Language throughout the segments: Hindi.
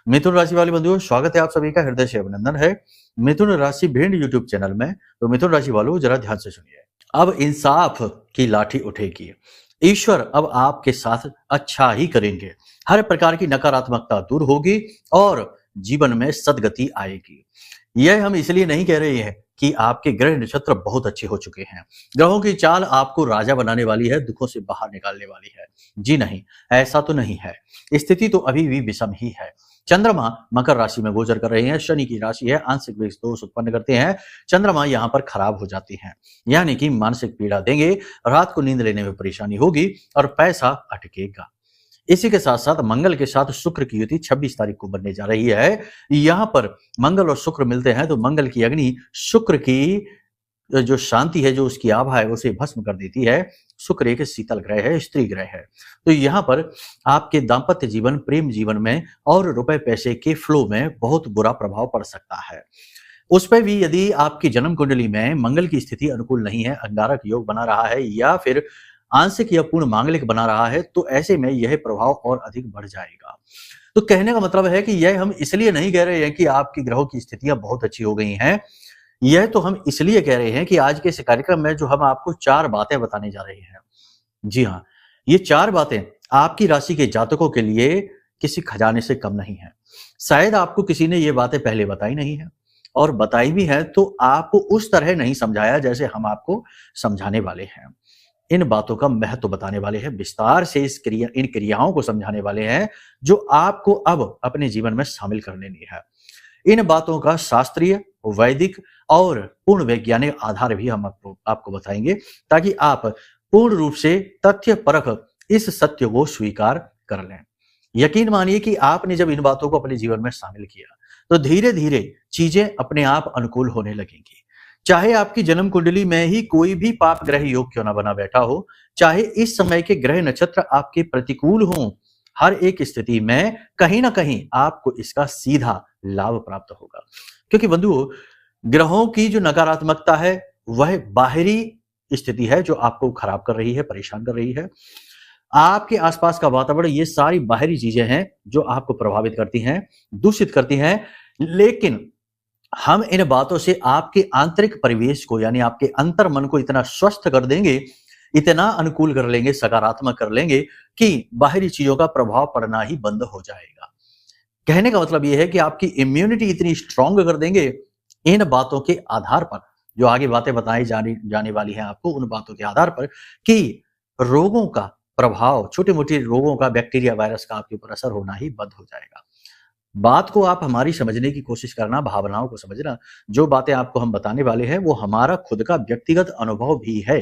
मिथुन राशि वाले बंधुओं, स्वागत है आप सभी का, हृदय से अभिनंदन है। मिथुन राशि भिंड यूट्यूब चैनल में। तो मिथुन राशि वालों, जरा ध्यान से सुनिए। अब इंसाफ की लाठी उठेगी। ईश्वर अब आपके साथ अच्छा ही करेंगे। हर प्रकार की नकारात्मकता दूर होगी और जीवन में सद्गति आएगी। यह हम इसलिए नहीं कह रहे हैं कि आपके ग्रह नक्षत्र बहुत अच्छे हो चुके हैं। ग्रहों की चाल आपको राजा बनाने वाली है, दुखों से बाहर निकालने वाली है। जी नहीं, ऐसा तो नहीं है। स्थिति तो अभी भी विषम ही है। चंद्रमा मकर राशि में गोचर कर रहे हैं। शनि की राशि है, आंशिक दोष उत्पन्न करते हैं। चंद्रमा यहाँ पर खराब हो जाती हैं, यानी कि मानसिक पीड़ा देंगे, रात को नींद लेने में परेशानी होगी और पैसा अटकेगा। इसी के साथ साथ मंगल के साथ शुक्र की युति 26 तारीख को बनने जा रही है। यहाँ पर मंगल और शुक्र मिलते हैं तो मंगल की अग्नि शुक्र की जो शांति है, जो उसकी आभा है, उसे भस्म कर देती है। शुक्र एक शीतल ग्रह है, स्त्री ग्रह है। तो यहाँ पर आपके दाम्पत्य जीवन, प्रेम जीवन में और रुपए पैसे के फ्लो में बहुत बुरा प्रभाव पड़ सकता है। उस पर भी यदि आपकी जन्म कुंडली में मंगल की स्थिति अनुकूल नहीं है, अंगारक योग बना रहा है या फिर आंशिक या पूर्ण मांगलिक बना रहा है, तो ऐसे में यह प्रभाव और अधिक बढ़ जाएगा। तो कहने का मतलब है कि यह हम इसलिए नहीं कह रहे हैं कि आपकी ग्रहों की स्थितियां बहुत अच्छी हो गई हैं। यह तो हम इसलिए कह रहे हैं कि आज के इस कार्यक्रम में जो हम आपको 4 बातें बताने जा रहे हैं, जी हाँ, ये 4 बातें आपकी राशि के जातकों के लिए किसी खजाने से कम नहीं है। शायद आपको किसी ने ये बातें पहले बताई नहीं है, और बताई भी है तो आपको उस तरह नहीं समझाया जैसे हम आपको समझाने वाले हैं। इन बातों का महत्व बताने वाले हैं, विस्तार से इन क्रियाओं को समझाने वाले हैं जो आपको अब अपने जीवन में शामिल कर लेनी है। इन बातों का शास्त्रीय, वैदिक और पूर्ण वैज्ञानिक आधार भी हम आपको बताएंगे, ताकि आप पूर्ण रूप से तथ्य परख इस सत्य को स्वीकार कर लें। यकीन मानिए कि आपने जब इन बातों को अपने जीवन में शामिल किया तो धीरे धीरे चीजें अपने आप अनुकूल होने लगेंगी। चाहे आपकी जन्म कुंडली में ही कोई भी पाप ग्रह योग क्यों ना बना बैठा हो, चाहे इस समय के ग्रह नक्षत्र आपके प्रतिकूल हों, हर एक स्थिति में कहीं ना कहीं आपको इसका सीधा लाभ प्राप्त होगा। क्योंकि बंधुओं, ग्रहों की जो नकारात्मकता है वह बाहरी स्थिति है जो आपको खराब कर रही है, परेशान कर रही है। आपके आसपास का वातावरण, ये सारी बाहरी चीजें हैं जो आपको प्रभावित करती हैं, दूषित करती हैं। लेकिन हम इन बातों से आपके आंतरिक परिवेश को, यानी आपके अंतर मन को इतना स्वस्थ कर देंगे, इतना अनुकूल कर लेंगे, सकारात्मक कर लेंगे कि बाहरी चीजों का प्रभाव पड़ना ही बंद हो जाएगा। कहने का मतलब यह है कि आपकी इम्यूनिटी इतनी स्ट्रांग कर देंगे इन बातों के आधार पर, जो आगे बातें बताई जाने वाली हैं आपको, उन बातों के आधार पर, कि रोगों का प्रभाव, छोटे मोटे रोगों का, बैक्टीरिया वायरस का आपके ऊपर असर होना ही बंद हो जाएगा। बात को आप हमारी समझने की कोशिश करना, भावनाओं को समझना। जो बातें आपको हम बताने वाले हैं वो हमारा खुद का व्यक्तिगत अनुभव भी है,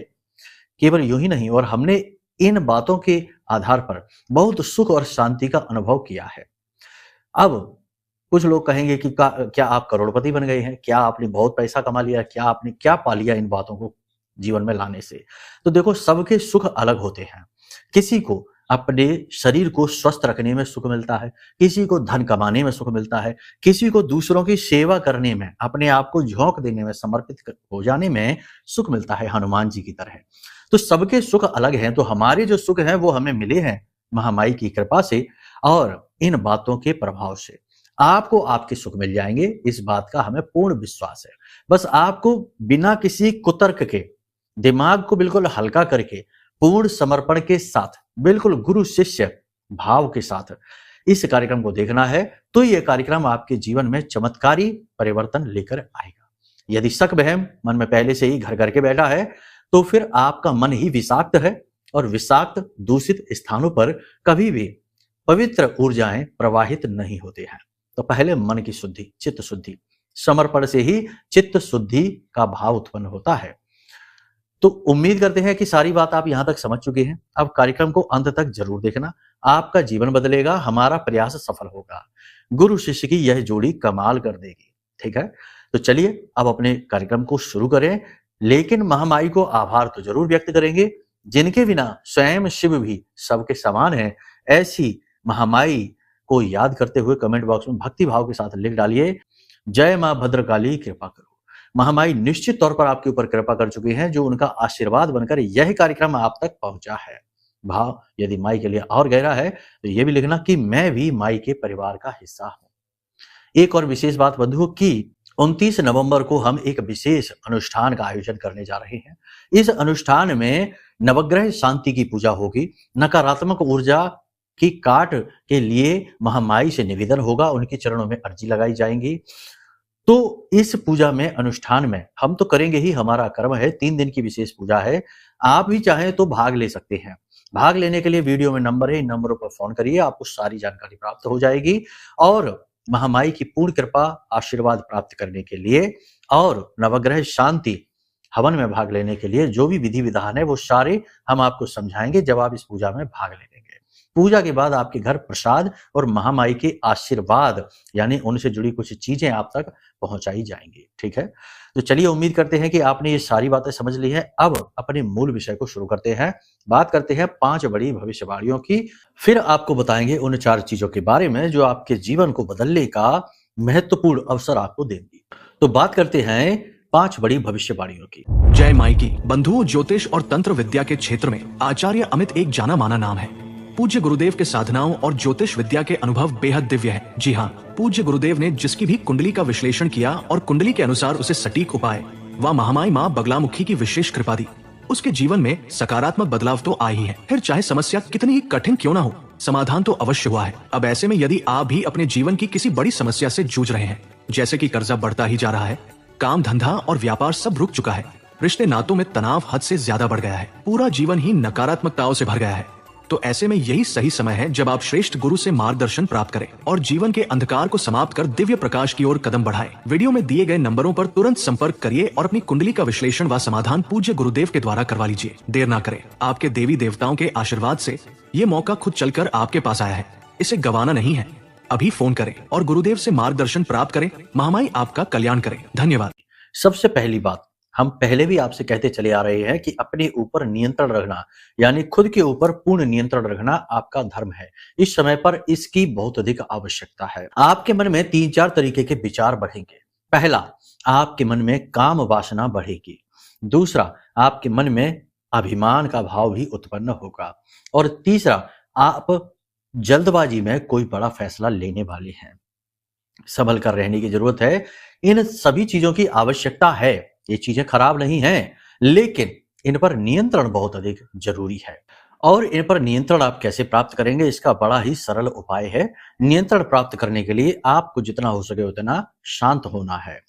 केवल यूं ही नहीं। और हमने इन बातों के आधार पर बहुत सुख और शांति का अनुभव किया है। अब कुछ लोग कहेंगे कि क्या आप करोड़पति बन गए हैं, क्या आपने बहुत पैसा कमा लिया, क्या आपने क्या पा लिया इन बातों को जीवन में लाने से। तो देखो, सबके सुख अलग होते हैं। किसी को अपने शरीर को स्वस्थ रखने में सुख मिलता है, किसी को धन कमाने में सुख मिलता है, किसी को दूसरों की सेवा करने में, अपने आप को झोंक देने में, समर्पित हो जाने में सुख मिलता है, हनुमान जी की तरह। तो सबके सुख अलग हैं। तो हमारे जो सुख हैं वो हमें मिले हैं महामाई की कृपा से और इन बातों के प्रभाव से। आपको आपके सुख मिल जाएंगे, इस बात का हमें पूर्ण विश्वास है। बस आपको बिना किसी कुतर्क के, दिमाग को बिल्कुल हल्का करके, पूर्ण समर्पण के साथ, बिल्कुल गुरु शिष्य भाव के साथ इस कार्यक्रम को देखना है। तो यह कार्यक्रम आपके जीवन में चमत्कारी परिवर्तन लेकर आएगा। यदि शक वहम मन में पहले से ही घर करके बैठा है तो फिर आपका मन ही विषाक्त है, और विषाक्त दूषित स्थानों पर कभी भी पवित्र ऊर्जाएं प्रवाहित नहीं होते हैं। तो पहले मन की शुद्धि, चित्त शुद्धि, समर्पण से ही चित्त शुद्धि का भाव उत्पन्न होता है। तो उम्मीद करते हैं कि सारी बात आप यहां तक समझ चुके हैं। अब कार्यक्रम को अंत तक जरूर देखना, आपका जीवन बदलेगा, हमारा प्रयास सफल होगा। गुरु शिष्य की यह जोड़ी कमाल कर देगी। ठीक है, तो चलिए अब अपने कार्यक्रम को शुरू करें। लेकिन महामाई को आभार तो जरूर व्यक्त करेंगे, जिनके बिना स्वयं शिव भी सबके समान है। ऐसी महामाई को याद करते हुए कमेंट बॉक्स में भक्ति भाव के साथ लिख डालिए, जय मां भद्रकाली कृपा करो। महामाई निश्चित तौर पर आपके ऊपर कृपा कर चुकी हैं, जो उनका आशीर्वाद बनकर यह कार्यक्रम आप तक पहुंचा है। भाव यदि माई के लिए और गहरा है तो यह भी लिखना कि मैं भी माई के परिवार का हिस्सा हूं। एक और विशेष बात बंधुओं की 29 नवंबर को हम एक विशेष अनुष्ठान का आयोजन करने जा रहे हैं। इस अनुष्ठान में नवग्रह शांति की पूजा होगी, नकारात्मक ऊर्जा की काट के लिए महामाई से निवेदन होगा, उनके चरणों में अर्जी लगाई जाएंगी। तो इस पूजा में, अनुष्ठान में हम तो करेंगे ही, हमारा कर्म है, 3 दिन की विशेष पूजा है। आप भी चाहें तो भाग ले सकते हैं। भाग लेने के लिए वीडियो में नंबर है, इन नंबरों पर फोन करिए, आपको सारी जानकारी प्राप्त हो जाएगी। और महामाई की पूर्ण कृपा, आशीर्वाद प्राप्त करने के लिए और नवग्रह शांति हवन में भाग लेने के लिए जो भी विधि विधान है वो सारे हम आपको समझाएंगे जब आप इस पूजा में भाग लेंगे। पूजा के बाद आपके घर प्रसाद और महामाई के आशीर्वाद यानी उनसे जुड़ी कुछ चीजें आप तक पहुंचाई जाएंगी। ठीक है, तो चलिए उम्मीद करते हैं कि आपने ये सारी बातें समझ ली हैं। अब अपने मूल विषय को शुरू करते हैं। बात करते हैं 5 बड़ी भविष्यवाणियों की, फिर आपको बताएंगे उन 4 चीजों के बारे में जो आपके जीवन को बदलने का महत्वपूर्ण अवसर आपको देंगी। तो बात करते हैं 5 बड़ी भविष्यवाणियों की। जय माई की। बंधुओं, ज्योतिष और तंत्र विद्या के क्षेत्र में आचार्य अमित एक जाना माना नाम है। पूज्य गुरुदेव के साधनाओं और ज्योतिष विद्या के अनुभव बेहद दिव्य है। जी हाँ, पूज्य गुरुदेव ने जिसकी भी कुंडली का विश्लेषण किया और कुंडली के अनुसार उसे सटीक उपाय व महामाई माँ बगलामुखी की विशेष कृपा दी, उसके जीवन में सकारात्मक बदलाव तो आए ही है। फिर चाहे समस्या कितनी ही कठिन क्यों ना हो, समाधान तो अवश्य हुआ है। अब ऐसे में यदि आप भी अपने जीवन की किसी बड़ी समस्या से जूझ रहे हैं, जैसे कि कर्जा बढ़ता ही जा रहा है, काम धंधा और व्यापार सब रुक चुका है, रिश्ते नातों में तनाव हद से ज्यादा बढ़ गया है, पूरा जीवन ही नकारात्मकताओं से भर गया है, तो ऐसे में यही सही समय है जब आप श्रेष्ठ गुरु से मार्गदर्शन प्राप्त करें और जीवन के अंधकार को समाप्त कर दिव्य प्रकाश की ओर कदम बढ़ाएं। वीडियो में दिए गए नंबरों पर तुरंत संपर्क करिए और अपनी कुंडली का विश्लेषण व समाधान पूज्य गुरुदेव के द्वारा करवा लीजिए। देर ना करें, आपके देवी देवताओं के आशीर्वाद से ये मौका खुद चलकर आपके पास आया है, इसे गंवाना नहीं है। अभी फोन करें और गुरुदेव से मार्गदर्शन प्राप्त करें। महामाई आपका कल्याण करें। धन्यवाद। सबसे पहली बात, हम पहले भी आपसे कहते चले आ रहे हैं कि अपने ऊपर नियंत्रण रखना यानी खुद के ऊपर पूर्ण नियंत्रण रखना आपका धर्म है। इस समय पर इसकी बहुत अधिक आवश्यकता है। आपके मन में 3-4 तरीके के विचार बढ़ेंगे। पहला, आपके मन में काम वासना बढ़ेगी। दूसरा, आपके मन में अभिमान का भाव भी उत्पन्न होगा। और तीसरा, आप जल्दबाजी में कोई बड़ा फैसला लेने वाले हैं। संभल कर रहने की जरूरत है। इन सभी चीजों की आवश्यकता है, ये चीजें खराब नहीं हैं, लेकिन इन पर नियंत्रण बहुत अधिक जरूरी है। और इन पर नियंत्रण आप कैसे प्राप्त करेंगे, इसका बड़ा ही सरल उपाय है। नियंत्रण प्राप्त करने के लिए आपको जितना हो सके उतना शांत होना है,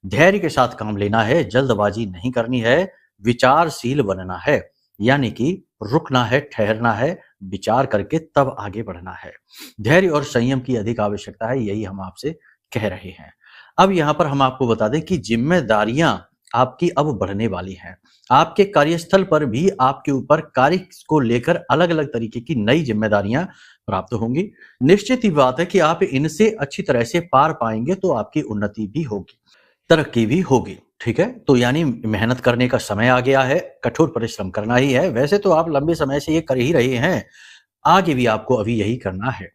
धैर्य के साथ काम लेना है, जल्दबाजी नहीं करनी है, विचारशील बनना है, यानी कि रुकना है, ठहरना है, विचार करके तब आगे बढ़ना है। धैर्य और संयम की अधिक आवश्यकता है, यही हम आपसे कह रहे हैं। अब यहाँ पर हम आपको बता दें कि जिम्मेदारियां आपकी अब बढ़ने वाली हैं। आपके कार्यस्थल पर भी आपके ऊपर कार्य को लेकर अलग अलग तरीके की नई जिम्मेदारियां प्राप्त होंगी। निश्चित ही बात है कि आप इनसे अच्छी तरह से पार पाएंगे तो आपकी उन्नति भी होगी, तरक्की भी होगी। ठीक है, तो यानी मेहनत करने का समय आ गया है, कठोर परिश्रम करना ही है। वैसे तो आप लंबे समय से ये कर ही रहे हैं, आगे भी आपको अभी यही करना है।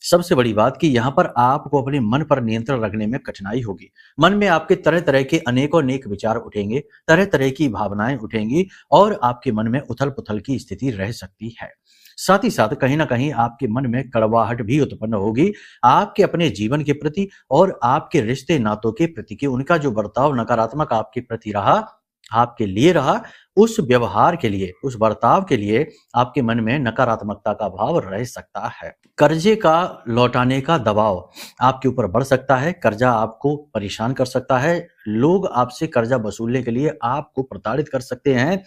सबसे बड़ी बात कि यहाँ पर आपको अपने मन पर नियंत्रण रखने में कठिनाई होगी। मन में आपके तरह तरह के अनेकों नेक विचार उठेंगे, तरह तरह की भावनाएं उठेंगी और आपके मन में उथल पुथल की स्थिति रह सकती है। साथ ही साथ कहीं ना कहीं आपके मन में कड़वाहट भी उत्पन्न होगी आपके अपने जीवन के प्रति और आपके रिश्ते नातों के प्रति, कि उनका जो बर्ताव नकारात्मक आपके प्रति रहा, आपके लिए रहा, उस व्यवहार के लिए, उस बर्ताव के लिए आपके मन में नकारात्मकता का भाव रह सकता है। कर्जे का लौटाने का दबाव आपके ऊपर बढ़ सकता है। कर्जा आपको परेशान कर सकता है। लोग आपसे कर्जा वसूलने के लिए आपको प्रताड़ित कर सकते हैं,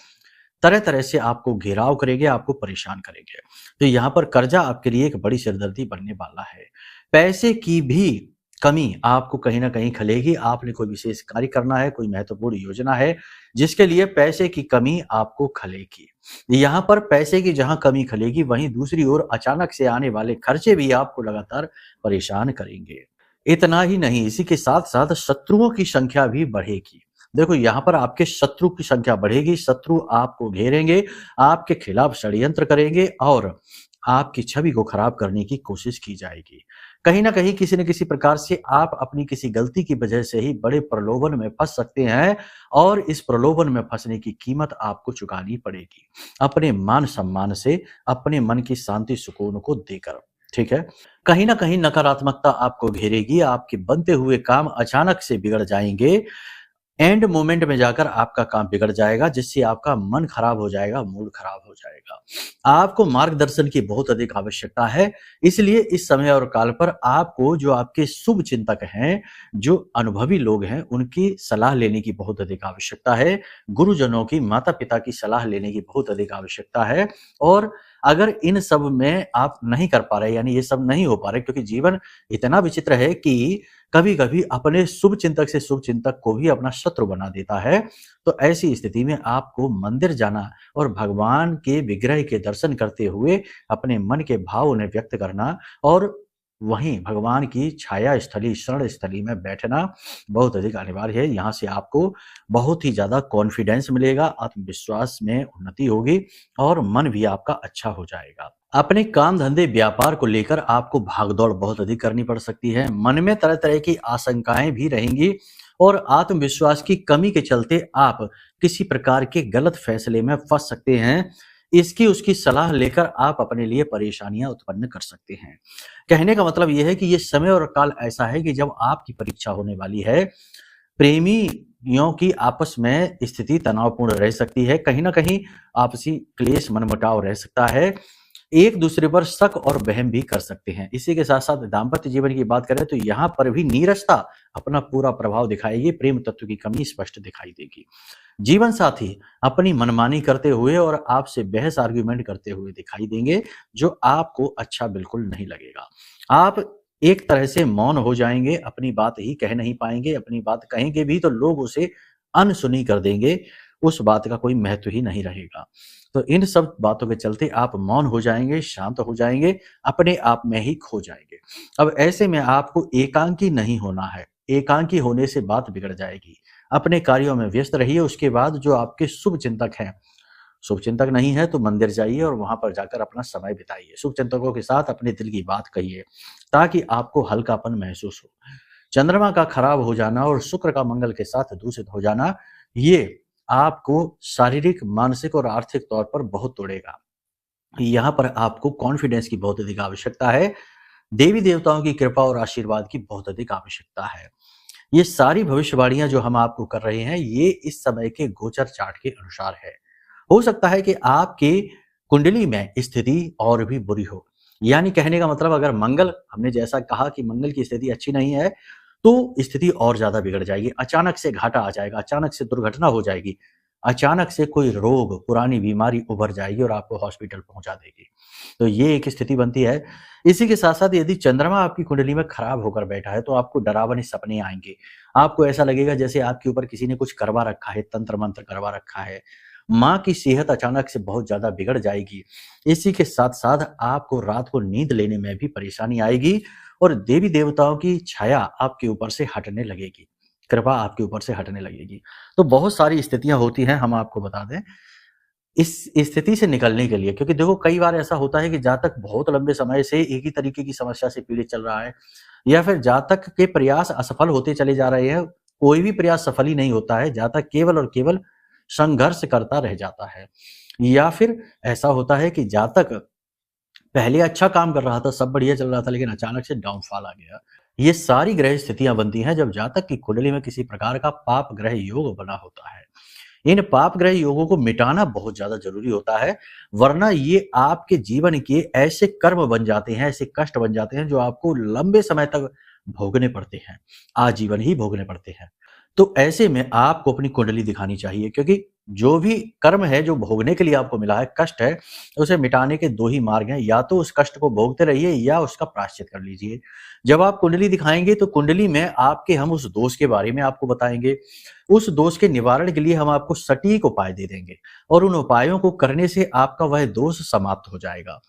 तरह तरह से आपको घेराव करेंगे, आपको परेशान करेंगे। तो यहाँ पर कर्जा आपके लिए एक बड़ी सिरदर्दी बनने वाला है। पैसे की भी कमी आपको कहीं ना कहीं खलेगी। आपने कोई विशेष कार्य करना है, कोई महत्वपूर्ण योजना है जिसके लिए पैसे की कमी आपको खलेगी। यहाँ पर पैसे की जहां कमी खलेगी, वहीं दूसरी ओर अचानक से आने वाले खर्चे भी आपको लगातार परेशान करेंगे। इतना ही नहीं, इसी के साथ साथ शत्रुओं की संख्या भी बढ़ेगी। देखो, यहाँ पर आपके शत्रु की संख्या बढ़ेगी। शत्रु आपको घेरेंगे, आपके खिलाफ षड्यंत्र करेंगे और आपकी छवि को खराब करने की कोशिश की जाएगी। कहीं ना कहीं किसी न किसी प्रकार से आप अपनी किसी गलती की वजह से ही बड़े प्रलोभन में फंस सकते हैं और इस प्रलोभन में फंसने की कीमत आपको चुकानी पड़ेगी, अपने मान सम्मान से, अपने मन की शांति सुकून को देकर। ठीक है। कहीं ना कहीं नकारात्मकता आपको घेरेगी, आपके बनते हुए काम अचानक से बिगड़ जाएंगे, एंड मोमेंट में जाकर आपका काम बिगड़ जाएगा, जिससे आपका मन खराब हो जाएगा, मूड खराब हो जाएगा। आपको मार्गदर्शन की बहुत अधिक आवश्यकता है, इसलिए इस समय और काल पर आपको जो आपके शुभ चिंतक हैं, जो अनुभवी लोग हैं, उनकी सलाह लेने की बहुत अधिक आवश्यकता है। गुरुजनों की, माता पिता की सलाह लेने की बहुत अधिक आवश्यकता है। और अगर इन सब में आप नहीं कर पा रहे, यानी ये सब नहीं हो पा रहे, क्योंकि जीवन इतना विचित्र है कि कभी कभी अपने शुभ चिंतक से शुभ चिंतक को भी अपना शत्रु बना देता है। तो ऐसी स्थिति में आपको मंदिर जाना और भगवान के विग्रह के दर्शन करते हुए अपने मन के भाव उन्हें व्यक्त करना, और वहीं भगवान की छाया स्थली, शरण स्थली में बैठना बहुत अधिक अनिवार्य है। यहाँ से आपको बहुत ही ज्यादा कॉन्फिडेंस मिलेगा, आत्मविश्वास में उन्नति होगी और मन भी आपका अच्छा हो जाएगा। अपने काम धंधे व्यापार को लेकर आपको भागदौड़ बहुत अधिक करनी पड़ सकती है। मन में तरह तरह की आशंकाएं भी रहेंगी और आत्मविश्वास की कमी के चलते आप किसी प्रकार के गलत फैसले में फंस सकते हैं। इसकी उसकी सलाह लेकर आप अपने लिए परेशानियां उत्पन्न कर सकते हैं। कहने का मतलब यह है कि यह समय और काल ऐसा है कि जब आपकी परीक्षा होने वाली है। प्रेमियों की आपस में स्थिति तनावपूर्ण रह सकती है, कहीं ना कहीं आपसी क्लेश मनमुटाव रह सकता है, एक दूसरे पर शक और वहम भी कर सकते हैं। इसी के साथ साथ दाम्पत्य जीवन की बात करें तो यहाँ पर भी नीरसता अपना पूरा प्रभाव दिखाएगी, प्रेम तत्व की कमी स्पष्ट दिखाई देगी। जीवन साथी अपनी मनमानी करते हुए और आपसे बहस आर्ग्यूमेंट करते हुए दिखाई देंगे, जो आपको अच्छा बिल्कुल नहीं लगेगा। आप एक तरह से मौन हो जाएंगे, अपनी बात ही कह नहीं पाएंगे, अपनी बात कहेंगे भी तो लोग उसे अनसुनी कर देंगे, उस बात का कोई महत्व ही नहीं रहेगा। तो इन सब बातों के चलते आप मौन हो जाएंगे, शांत हो जाएंगे, अपने आप में ही खो जाएंगे। अब ऐसे में आपको एकांकी नहीं होना है, एकांकी होने से बात बिगड़ जाएगी। अपने कार्यों में व्यस्त रहिए। उसके बाद जो आपके शुभ चिंतक हैं, शुभ चिंतक नहीं है तो मंदिर जाइए और वहां पर जाकर अपना समय बिताइए, शुभ चिंतकों के साथ अपने दिल की बात कहिए, ताकि आपको हल्कापन महसूस हो। चंद्रमा का खराब हो जाना और शुक्र का मंगल के साथ दूषित हो जाना, ये आपको शारीरिक, मानसिक और आर्थिक तौर पर बहुत तोड़ेगा। यहाँ पर आपको कॉन्फिडेंस की बहुत अधिक आवश्यकता है, देवी देवताओं की कृपा और आशीर्वाद की बहुत अधिक आवश्यकता है। ये सारी भविष्यवाणियां जो हम आपको कर रहे हैं, ये इस समय के गोचर चार्ट के अनुसार है। हो सकता है कि आपके कुंडली में स्थिति और भी बुरी हो, यानी कहने का मतलब अगर मंगल, हमने जैसा कहा कि मंगल की स्थिति अच्छी नहीं है, तो स्थिति और ज्यादा बिगड़ जाएगी। अचानक से घाटा आ जाएगा, अचानक से दुर्घटना हो जाएगी, अचानक से कोई रोग, पुरानी बीमारी उभर जाएगी और आपको हॉस्पिटल पहुंचा देगी। तो ये एक स्थिति बनती है। इसी के साथ साथ यदि चंद्रमा आपकी कुंडली में खराब होकर बैठा है तो आपको डरावने सपने आएंगे। आपको ऐसा लगेगा जैसे आपके ऊपर किसी ने कुछ करवा रखा है, तंत्र मंत्र करवा रखा है। माँ की सेहत अचानक से बहुत ज्यादा बिगड़ जाएगी। इसी के साथ साथ आपको रात को नींद लेने में भी परेशानी आएगी और देवी देवताओं की छाया आपके ऊपर से हटने लगेगी, कृपा आपके ऊपर से हटने लगेगी। तो बहुत सारी स्थितियां होती हैं, हम आपको बता दें इस स्थिति से निकलने के लिए। क्योंकि देखो कई बार ऐसा होता है कि जातक बहुत लंबे समय से एक ही तरीके की समस्या से पीड़ित चल रहा है, या फिर जातक के प्रयास असफल होते चले जा रहे हैं, कोई भी प्रयास सफल ही नहीं होता है, जातक केवल और केवल संघर्ष करता रह जाता है। या फिर ऐसा होता है कि जातक पहले अच्छा काम कर रहा था, सब बढ़िया चल रहा था, लेकिन अचानक से डाउनफॉल आ गया। ये सारी ग्रह स्थितियां बनती हैं जब जातक की कुंडली में किसी प्रकार का पाप ग्रह योग बना होता है। इन पाप ग्रह योगों को मिटाना बहुत ज्यादा जरूरी होता है, वरना ये आपके जीवन के ऐसे कर्म बन जाते हैं, ऐसे कष्ट बन जाते हैं जो आपको लंबे समय तक भोगने पड़ते हैं, आजीवन ही भोगने पड़ते हैं। तो ऐसे में आपको अपनी कुंडली दिखानी चाहिए, क्योंकि जो भी कर्म है जो भोगने के लिए आपको मिला है, कष्ट है, उसे मिटाने के दो ही मार्ग हैं। या तो उस कष्ट को भोगते रहिए या उसका प्रायश्चित कर लीजिए। जब आप कुंडली दिखाएंगे तो कुंडली में आपके हम उस दोष के बारे में आपको बताएंगे, उस दोष के निवारण के लिए हम आपको सटीक उपाय दे देंगे और उन उपायों को करने से आपका वह दोष समाप्त हो जाएगा,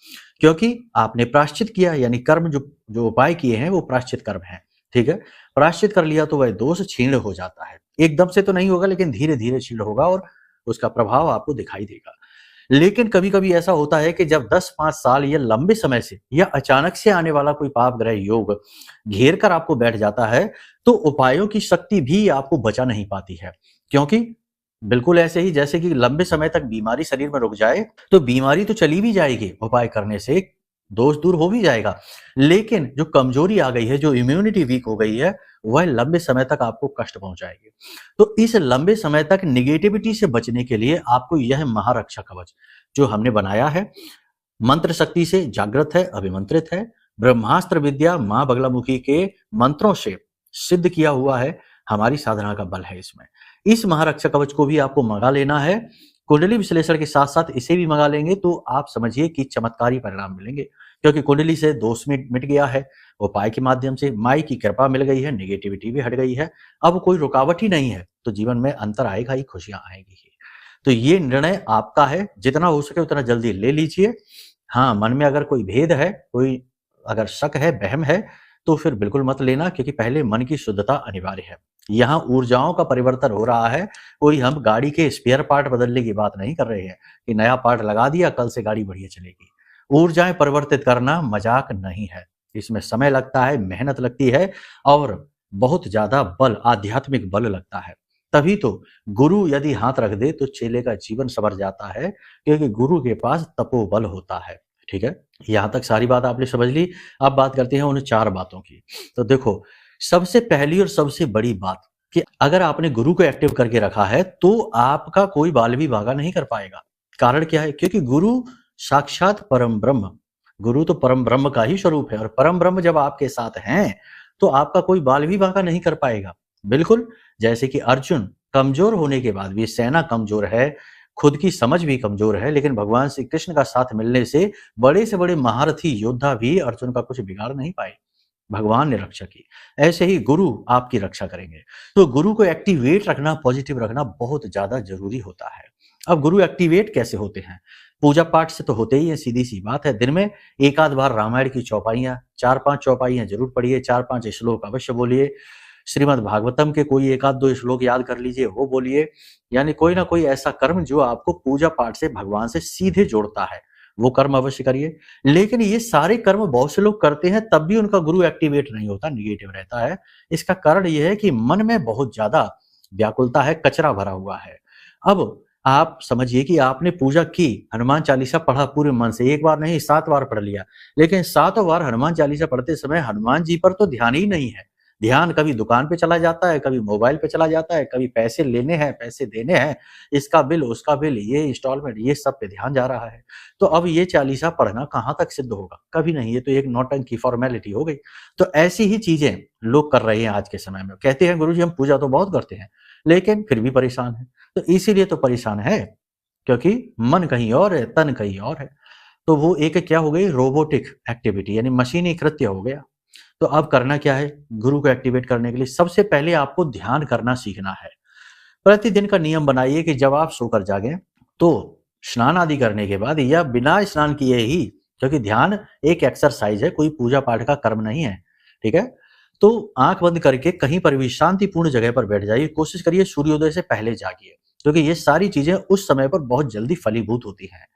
क्योंकि आपने प्रायश्चित किया, यानी कर्म जो उपाय किए हैं वो प्रायश्चित कर्म है। ठीक है, प्रायश्चित कर लिया तो वह दोष क्षीण हो जाता है। एकदम से तो नहीं होगा, लेकिन धीरे धीरे क्षीण होगा और उसका प्रभाव आपको दिखाई देगा। लेकिन कभी कभी ऐसा होता है कि जब 10-5 साल या लंबे समय से या अचानक से आने वाला कोई पाप ग्रह योग घेर कर आपको बैठ जाता है, तो उपायों की शक्ति भी आपको बचा नहीं पाती है। क्योंकि बिल्कुल ऐसे ही जैसे कि लंबे समय तक बीमारी शरीर में रुक जाए तो बीमारी तो चली भी जाएगी उपाय करने से, दोष दूर हो भी जाएगा, लेकिन जो कमजोरी आ गई है, जो इम्यूनिटी वीक हो गई है, वह लंबे समय तक आपको कष्ट पहुंचाएगी। तो इस लंबे समय तक निगेटिविटी से बचने के लिए आपको यह महारक्षा कवच जो हमने बनाया है, मंत्र शक्ति से जागृत है, अभिमंत्रित है, ब्रह्मास्त्र विद्या मां बगलामुखी के मंत्रों से सिद्ध किया हुआ है, हमारी साधना का बल है इसमें। इस महारक्षा कवच को भी आपको मंगा लेना है। कुंडली विश्लेषण के साथ साथ इसे भी मंगा लेंगे तो आप समझिए कि चमत्कारी परिणाम मिलेंगे, क्योंकि कुंडली से दोष मिट गया है, उपाय के माध्यम से माई की कृपा मिल गई है, निगेटिविटी भी हट गई है, अब कोई रुकावट ही नहीं है, तो जीवन में अंतर आएगा ही, खुशियां आएगी ही। तो ये निर्णय आपका है, जितना हो सके उतना जल्दी ले लीजिए। हाँ, मन में अगर कोई भेद है, कोई अगर शक है, वहम है, तो फिर बिल्कुल मत लेना, क्योंकि पहले मन की शुद्धता अनिवार्य है। यहाँ ऊर्जाओं का परिवर्तन हो रहा है, कोई हम गाड़ी के स्पेयर पार्ट बदलने की बात नहीं कर रहे हैं कि नया पार्ट लगा दिया कल से गाड़ी बढ़िया चलेगी। ऊर्जाएं परिवर्तित करना मजाक नहीं है, इसमें समय लगता है, मेहनत लगती है और बहुत ज्यादा बल, आध्यात्मिक बल लगता है। तभी तो गुरु यदि हाथ रख दे तो चेले का जीवन संवर जाता है, क्योंकि गुरु के पास तपोबल होता है। ठीक है, यहां तक सारी बात आपने समझ ली। अब बात करते हैं उन 4 बातों की। तो देखो, सबसे पहली और सबसे बड़ी बात कि अगर आपने गुरु को एक्टिव करके रखा है तो आपका कोई बाल भी भागा नहीं कर पाएगा। कारण क्या है? क्योंकि गुरु साक्षात परम ब्रह्म, गुरु तो परम ब्रह्म का ही स्वरूप है, और परम ब्रह्म जब आपके साथ हैं तो आपका कोई बाल भी भागा नहीं कर पाएगा। बिल्कुल जैसे कि अर्जुन कमजोर होने के बाद भी, सेना कमजोर है, खुद की समझ भी कमजोर है, लेकिन भगवान श्री कृष्ण का साथ मिलने से बड़े से बड़े महारथी योद्धा भी अर्जुन का कुछ बिगाड़ नहीं पाए, भगवान ने रक्षा की। ऐसे ही गुरु आपकी रक्षा करेंगे। तो गुरु को एक्टिवेट रखना, पॉजिटिव रखना बहुत ज्यादा जरूरी होता है। अब गुरु एक्टिवेट कैसे होते हैं? पूजा पाठ से तो होते ही है, सीधी सी बात है। दिन में एक आध बार रामायण की चौपाइयां, 4-5 चौपाइयां जरूर पढ़िए, 4-5 श्लोक अवश्य बोलिए, श्रीमद् भागवतम के कोई एक आध 2 श्लोक याद कर लीजिए, वो बोलिए। यानी कोई ना कोई ऐसा कर्म जो आपको पूजा पाठ से, भगवान से सीधे जोड़ता है, वो कर्म अवश्य करिए। लेकिन ये सारे कर्म बहुत से लोग करते हैं, तब भी उनका गुरु एक्टिवेट नहीं होता, निगेटिव रहता है। इसका कारण यह है कि मन में बहुत ज्यादा व्याकुलता है, कचरा भरा हुआ है। अब आप समझिए कि आपने पूजा की, हनुमान चालीसा पढ़ा पूरे मन से, एक बार नहीं 7 बार पढ़ लिया, लेकिन 7 बार हनुमान चालीसा पढ़ते समय हनुमान जी पर तो ध्यान ही नहीं है। ध्यान कभी दुकान पे चला जाता है, कभी मोबाइल पे चला जाता है, कभी पैसे लेने हैं, पैसे देने हैं, इसका बिल, उसका बिल, ये इंस्टॉलमेंट, ये सब पे ध्यान जा रहा है। तो अब ये चालीसा पढ़ना कहाँ तक सिद्ध होगा? कभी नहीं, ये तो एक नौटंकी, फॉर्मेलिटी हो गई। तो ऐसी ही चीजें लोग कर रहे हैं आज के समय में। कहते हैं गुरुजी हम पूजा तो बहुत करते हैं, लेकिन फिर भी परेशान है। तो इसीलिए तो परेशान है, क्योंकि मन कहीं और है, तन कहीं और है। तो वो एक क्या हो गई? रोबोटिक एक्टिविटी, यानी मशीनी कृत्य हो गया। तो अब करना क्या है? गुरु को एक्टिवेट करने के लिए सबसे पहले आपको ध्यान करना सीखना है। प्रतिदिन का नियम बनाइए कि जब आप सोकर जागें तो स्नान आदि करने के बाद या बिना स्नान किए ही, क्योंकि ध्यान एक एक्सरसाइज है, कोई पूजा पाठ का कर्म नहीं है। ठीक है, तो आंख बंद करके कहीं पर भी शांतिपूर्ण जगह पर बैठ जाइए। कोशिश करिए सूर्योदय से पहले जागिए, क्योंकि ये सारी चीजें उस समय पर बहुत जल्दी फलीभूत होती हैं।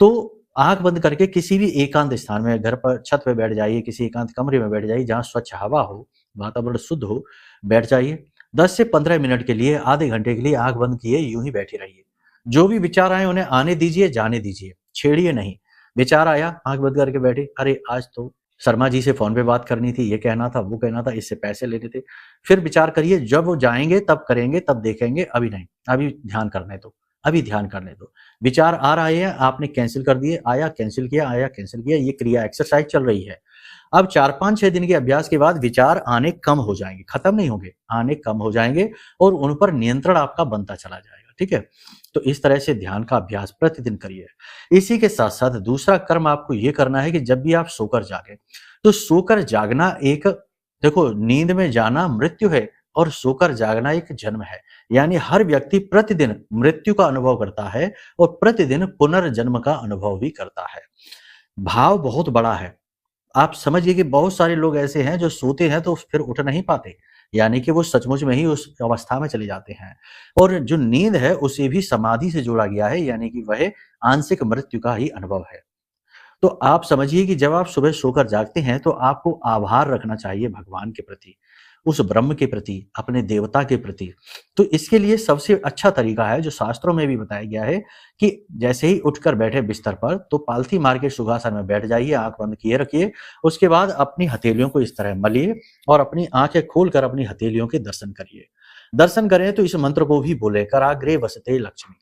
तो आंख बंद करके किसी भी एकांत स्थान में, घर पर छत पे बैठ जाइए, किसी एकांत कमरे में बैठ जाइए जहां स्वच्छ हवा हो, वातावरण शुद्ध हो, बैठ जाइए। 10 से 15 मिनट के लिए, आधे घंटे के लिए आंख बंद किए यूं ही बैठे रहिए। जो भी विचार आए उन्हें आने दीजिए, जाने दीजिए, छेड़िए नहीं। विचार आया, आंख बंद करके बैठे, अरे आज तो शर्मा जी से फोन पे बात करनी थी, ये कहना था, वो कहना था, इससे पैसे लेने थे। फिर विचार करिए, जब वो जाएंगे तब करेंगे, तब देखेंगे, अभी नहीं, अभी ध्यान करने दो, अभी ध्यान करने दो। विचार आ रहा है, आपने कैंसिल कर दिए, आया कैंसिल किया, आया कैंसिल किया, ये क्रिया एक्सरसाइज चल रही है। अब 4-5-6 दिन के अभ्यास के बाद विचार आने कम हो जाएंगे, खत्म नहीं होंगे, आने कम हो जाएंगे और उन पर नियंत्रण आपका बनता चला जाएगा। ठीक है, तो इस तरह से ध्यान का अभ्यास प्रतिदिन करिए। इसी के साथ साथ दूसरा कर्म आपको ये करना है कि जब भी आप सोकर जागे, तो सोकर जागना एक, देखो नींद में जाना मृत्यु है और सोकर जागना एक जन्म है। यानी हर व्यक्ति प्रतिदिन मृत्यु का अनुभव करता है और प्रतिदिन पुनर्जन्म का अनुभव भी करता है। भाव बहुत बड़ा है। आप समझिए कि बहुत सारे लोग ऐसे हैं जो सोते हैं तो फिर उठ नहीं पाते, यानी कि वो सचमुच में ही उस अवस्था में चले जाते हैं। और जो नींद है उसे भी समाधि से जोड़ा गया है, यानी कि वह आंशिक मृत्यु का ही अनुभव है। तो आप समझिए कि जब आप सुबह सोकर जागते हैं तो आपको आभार रखना चाहिए भगवान के प्रति। उस ब्रह्म के प्रति, अपने देवता के प्रति। तो इसके लिए सबसे अच्छा तरीका है, जो शास्त्रों में भी बताया गया है, कि जैसे ही उठकर बैठे बिस्तर पर तो पालथी मार के सुखासन में बैठ जाइए, आंख बंद किए रखिए। उसके बाद अपनी हथेलियों को इस तरह मलिए और अपनी आंखें खोलकर अपनी हथेलियों के दर्शन करिए। दर्शन करें तो इस मंत्र को भी बोले, कराग्रे वसते लक्ष्मी,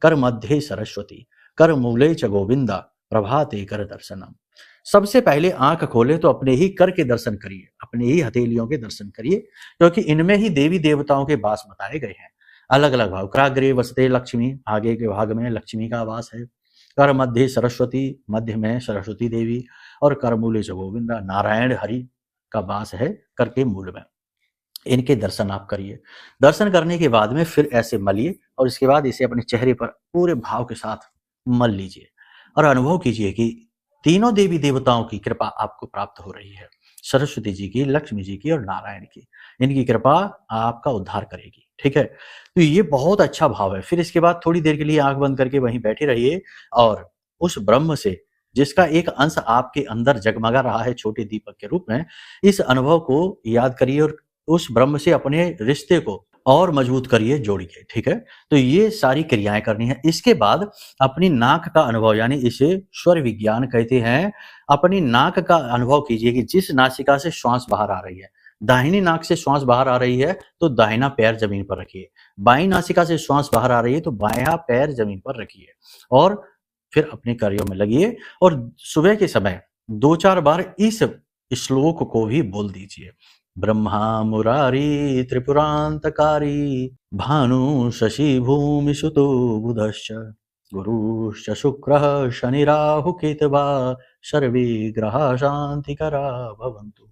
कर मध्य सरस्वती, कर मूले च गोविंदा, प्रभाते कर दर्शनम। सबसे पहले आंख खोले तो अपने ही कर के दर्शन करिए, अपने ही हथेलियों के दर्शन करिए, क्योंकि इनमें ही देवी देवताओं के वास बताए गए हैं। अलग अलग भाव, कराग्रे वसते लक्ष्मी, आगे के भाग में लक्ष्मी का वास है। कर मध्य सरस्वती, मध्य में सरस्वती देवी। और कर मूले च गोविंदा, नारायण हरि का वास है कर के मूल में। इनके दर्शन आप करिए। दर्शन करने के बाद में फिर ऐसे मलिए और इसके बाद इसे अपने चेहरे पर पूरे भाव के साथ मल लीजिए और अनुभव कीजिए कि तीनों देवी देवताओं की कृपा आपको प्राप्त हो रही है, सरस्वती जी की, लक्ष्मी जी की और नारायण की। इनकी कृपा आपका उद्धार करेगी। ठीक है, तो ये बहुत अच्छा भाव है। फिर इसके बाद थोड़ी देर के लिए आंख बंद करके वहीं बैठे रहिए और उस ब्रह्म से, जिसका एक अंश आपके अंदर जगमगा रहा है छोटे दीपक के रूप में, इस अनुभव को याद करिए और उस ब्रह्म से अपने रिश्ते को और मजबूत करिए, जोड़िए। ठीक है, तो ये सारी क्रियाएं करनी है। इसके बाद अपनी नाक का अनुभव, यानी इसे स्वर विज्ञान कहते हैं, अपनी नाक का अनुभव कीजिए कि जिस नासिका से श्वास बाहर आ रही है, दाहिनी नाक से श्वास बाहर आ रही है तो दाहिना पैर जमीन पर रखिए, बाईं नासिका से श्वास बाहर आ रही है तो बायां पैर जमीन पर रखिए और फिर अपने कार्यों में लगिए। और सुबह के समय 2-4 बार इस श्लोक को भी बोल दीजिए, ब्रह्मा मुरारी त्रिपुरांतकारी, भानु शशि भूमि सुतो बुधश्च, गुरुश्च शुक्रः शनि राहु केतवा, सर्वे ग्रहा शांतिकरा भवन्तु।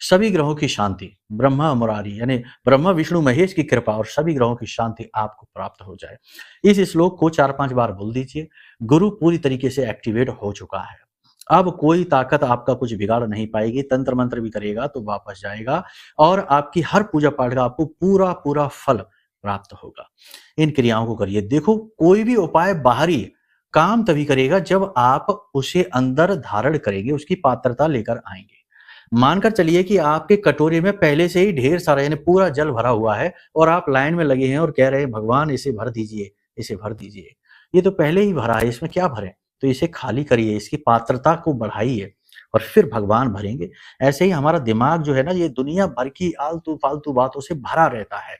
सभी ग्रहों की शांति, ब्रह्मा मुरारी यानी ब्रह्मा विष्णु महेश की कृपा और सभी ग्रहों की शांति आपको प्राप्त हो जाए। इस श्लोक को 4-5 बार बोल दीजिए। गुरु पूरी तरीके से एक्टिवेट हो चुका है, अब कोई ताकत आपका कुछ बिगाड़ नहीं पाएगी। तंत्र मंत्र भी करेगा तो वापस जाएगा और आपकी हर पूजा पाठ का आपको पूरा पूरा फल प्राप्त होगा। इन क्रियाओं को करिए। देखो, कोई भी उपाय बाहरी काम तभी करेगा जब आप उसे अंदर धारण करेंगे, उसकी पात्रता लेकर आएंगे। मानकर चलिए कि आपके कटोरे में पहले से ही ढेर सारा यानी पूरा जल भरा हुआ है और आप लाइन में लगे हैं और कह रहे हैं, भगवान इसे भर दीजिए, इसे भर दीजिए। ये तो पहले ही भरा है, इसमें क्या भरे? तो इसे खाली करिए, इसकी पात्रता को बढ़ाइए और फिर भगवान भरेंगे। ऐसे ही हमारा दिमाग जो है ना, ये दुनिया भर की आलतू फालतू बातों से भरा रहता है।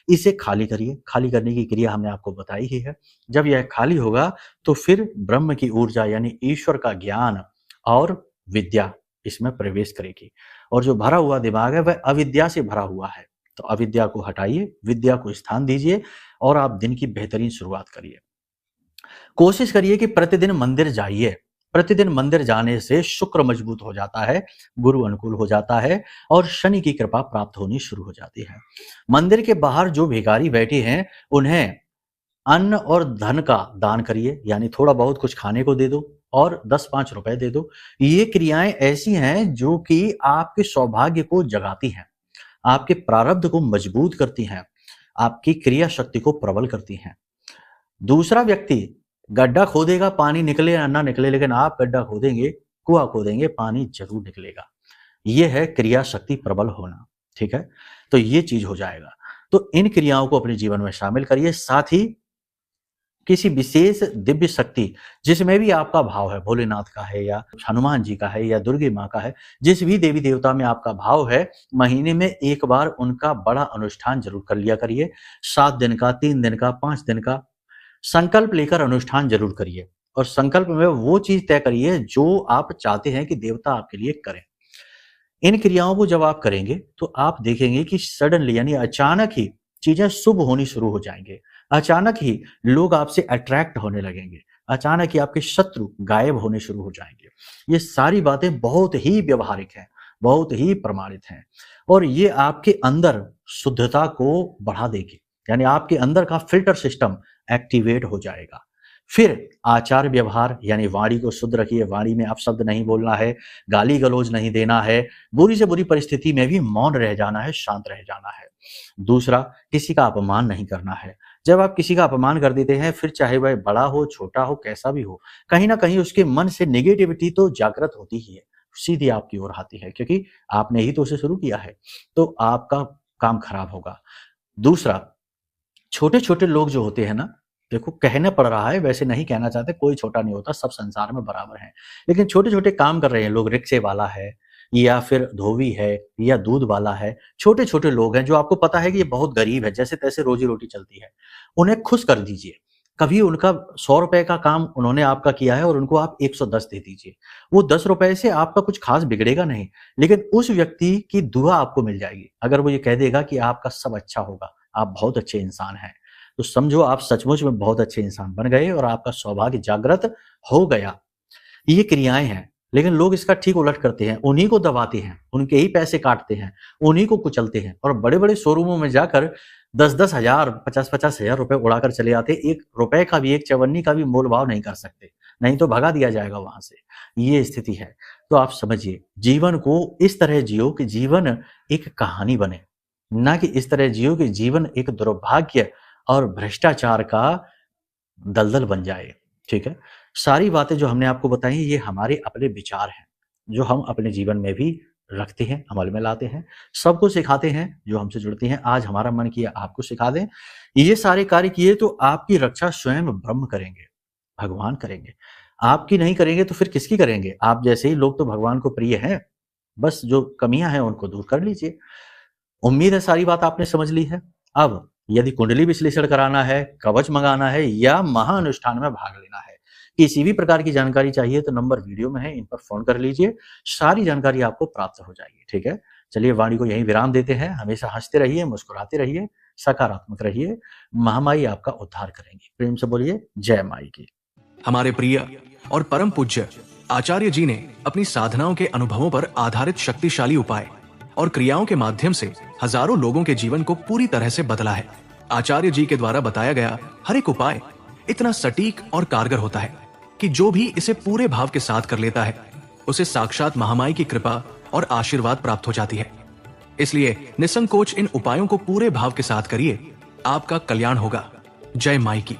इसे खाली करिए। खाली करने की क्रिया हमने आपको बताई ही है। जब यह खाली होगा तो फिर ब्रह्म की ऊर्जा यानी ईश्वर का ज्ञान और विद्या इसमें प्रवेश करेगी और जो भरा हुआ दिमाग है वह अविद्या से भरा हुआ है। तो अविद्या को हटाइए, विद्या को स्थान दीजिए और आप दिन की बेहतरीन शुरुआत करिए। कोशिश करिए कि प्रतिदिन मंदिर जाइए। प्रतिदिन मंदिर जाने से शुक्र मजबूत हो जाता है, गुरु अनुकूल हो जाता है और शनि की कृपा प्राप्त होनी शुरू हो जाती है। मंदिर के बाहर जो भिखारी बैठे हैं उन्हें अन्न और धन का दान करिए, यानी थोड़ा बहुत कुछ खाने को दे दो और 10-5 रुपए दे दो। ये क्रियाएं ऐसी हैं जो कि आपके सौभाग्य को जगाती हैं, आपके प्रारब्ध को मजबूत करती हैं, आपकी क्रिया शक्ति को प्रबल करती हैं। दूसरा व्यक्ति गड्ढा खोदेगा, पानी निकले या ना निकले, लेकिन आप गड्ढा खोदेंगे, कुआं खोदेंगे, पानी जरूर निकलेगा। ये है क्रिया शक्ति प्रबल होना। ठीक है, तो ये चीज हो जाएगा। तो इन क्रियाओं को अपने जीवन में शामिल करिए। साथ ही किसी विशेष दिव्य शक्ति जिसमें भी आपका भाव है, भोलेनाथ का है या हनुमान जी का है या दुर्गे माँ का है, जिस भी देवी देवता में आपका भाव है, महीने में एक बार उनका बड़ा अनुष्ठान जरूर कर लिया करिए। 7 दिन का, 3 दिन का, 5 दिन का संकल्प लेकर अनुष्ठान जरूर करिए और संकल्प में वो चीज तय करिए जो आप चाहते हैं कि देवता आपके लिए करें। इन क्रियाओं को जब आप करेंगे तो आप देखेंगे कि सडनली यानी अचानक ही चीजें शुभ होनी शुरू हो जाएंगे। अचानक ही लोग आपसे अट्रैक्ट होने लगेंगे, अचानक ही आपके शत्रु गायब होने शुरू हो जाएंगे। ये सारी बातें बहुत ही व्यवहारिक हैं, बहुत ही प्रमाणित हैं और ये आपके अंदर शुद्धता को बढ़ा देगी, यानी आपके अंदर का फिल्टर सिस्टम एक्टिवेट हो जाएगा। फिर आचार व्यवहार यानी वाणी को शुद्ध रखिए। वाणी में अपशब्द नहीं बोलना है, गाली गलौज नहीं देना है, बुरी से बुरी परिस्थिति में भी मौन रह जाना है, शांत रह जाना है। दूसरा, किसी का अपमान नहीं करना है। जब आप किसी का अपमान कर देते हैं, फिर चाहे वह बड़ा हो, छोटा हो, कैसा भी हो, कहीं ना कहीं उसके मन से नेगेटिविटी तो जागृत होती ही है, सीधी आपकी ओर आती है, क्योंकि आपने ही तो उसे शुरू किया है, तो आपका काम खराब होगा। दूसरा, छोटे-छोटे लोग जो होते हैं ना, देखो कहना पड़ रहा है, वैसे नहीं कहना चाहते, कोई छोटा नहीं होता, सब संसार में बराबर हैं। लेकिन छोटे-छोटे काम कर रहे हैं लोग, रिक्शे वाला है या फिर धोबी है या दूध वाला है, छोटे-छोटे लोग हैं जो आपको पता है कि ये बहुत गरीब है, जैसे-तैसे रोज़ी-रोटी चलती है। उन्हें खुश कर दीजिए। कभी उनका ₹100 का काम उन्होंने आपका किया है और उनको आप 110 दे दीजिए। वो ₹10 से आपका कुछ ख़ास बिगड़ेगा नहीं, लेकिन उस व्यक्ति की दुआ आपको मिल जाएगी। अगर वो ये कह देगा कि आपका सब अच्छा होगा, आप बहुत अच्छे इंसान हैं, तो समझो आप सचमुच में बहुत अच्छे इंसान बन गए और आपका सौभाग्य जागृत हो गया। ये क्रियाएँ हैं, लेकिन लोग इसका ठीक उलट करते हैं, उन्हीं को दबाते हैं, उनके ही पैसे काटते हैं, उन्हीं को कुचलते हैं और बड़े-बड़े शोरूमों में जाकर 10-10 हज़ार, 50-50 हज़ार रुपए उड़ाकर चले आते हैं। ₹1 का भी, 1 चवन्नी का भी मोल-भाव नहीं कर सकते, नहीं तो भगा दिया जाएगा वहाँ से। ये स्थिति है। तो आप समझिए, जीवन को इस तरह जियो कि जीवन एक कहानी बने, ना कि इस तरह जियो कि जीवन एक दुर्भाग्य और भ्रष्टाचार का दलदल बन जाए, ठीक है? सारी बातें जो हमने आपको बताई ये हमारे अपने विचार हैं, जो हम अपने जीवन में भी रखते हैं, अमल में लाते हैं, सबको सिखाते हैं जो हमसे जुड़ते हैं। आज हमारा मन किया आपको सिखा दें। ये सारे कार्य किए तो आपकी रक्षा स्वयं ब्रह्म करेंगे, भगवान करेंगे। आपकी नहीं करेंगे तो फिर किसकी करेंगे? आप जैसे ही लोग तो भगवान को प्रिय हैं, बस जो कमियाँ हैं उनको दूर कर लीजिए। उम्मीद है सारी बात आपने समझ ली है। अब यदि कुंडली विश्लेषण कराना है, कवच मंगाना है या महाअनुष्ठान में भाग लेना है, किसी भी प्रकार की जानकारी चाहिए तो नंबर वीडियो में है, इन पर फ़ोन कर लीजिए। सारी जानकारी आपको प्राप्त हो जाएगी, ठीक है? चलिए वाणी को यहीं विराम देते हैं। हमेशा हँसते रहिए, मुस्कुराते रहिए, सकारात्मक रहिए। महामाई आपका उद्धार करेंगी। प्रेम से बोलिए जय माई की। हमारे प्रिय और परम पूज्य आचार्य जी ने अपनी साधनाओं के अनुभवों पर आधारित शक्तिशाली उपाय और क्रियाओं के माध्यम से हजारों लोगों के जीवन को पूरी तरह से बदला है। आचार्य जी के द्वारा बताया गया हर एक उपाय इतना सटीक और कारगर होता है कि जो भी इसे पूरे भाव के साथ कर लेता है, उसे साक्षात महामाई की कृपा और आशीर्वाद प्राप्त हो जाती है। इसलिए निसंकोच इन उपायों को पूरे भाव के साथ करिए, आपका कल्याण होगा। जय माई की।